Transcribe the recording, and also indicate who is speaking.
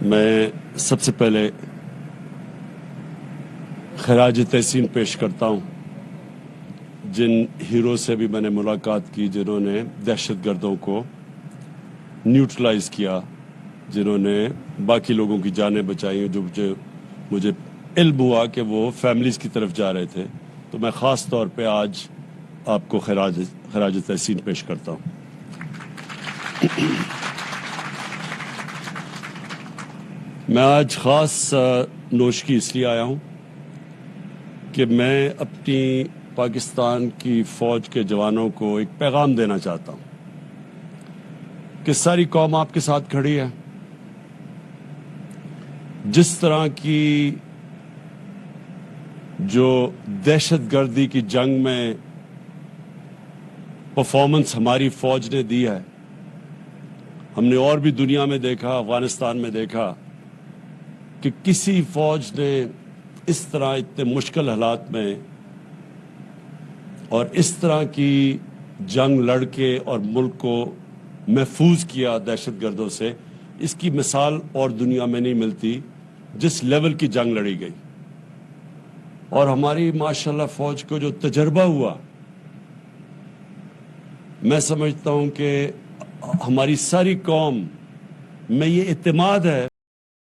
Speaker 1: میں سب سے پہلے خراج تحسین پیش کرتا ہوں جن ہیرو سے بھی میں نے ملاقات کی، جنہوں نے دہشت گردوں کو نیوٹرلائز کیا، جنہوں نے باقی لوگوں کی جانیں بچائیں، جو مجھے علم ہوا کہ وہ فیملیز کی طرف جا رہے تھے، تو میں خاص طور پہ آج آپ کو خراج تحسین پیش کرتا ہوں۔ میں آج خاص نوشکی اس لیے آیا ہوں کہ میں اپنی پاکستان کی فوج کے جوانوں کو ایک پیغام دینا چاہتا ہوں کہ ساری قوم آپ کے ساتھ کھڑی ہے۔ جس طرح کی جو دہشت گردی کی جنگ میں پرفارمنس ہماری فوج نے دی ہے، ہم نے اور بھی دنیا میں دیکھا، افغانستان میں دیکھا کہ کسی فوج نے اس طرح اتنے مشکل حالات میں اور اس طرح کی جنگ لڑ کے اور ملک کو محفوظ کیا دہشت گردوں سے، اس کی مثال اور دنیا میں نہیں ملتی جس لیول کی جنگ لڑی گئی۔ اور ہماری ماشاءاللہ فوج کو جو تجربہ ہوا، میں سمجھتا ہوں کہ ہماری ساری قوم میں یہ اعتماد ہے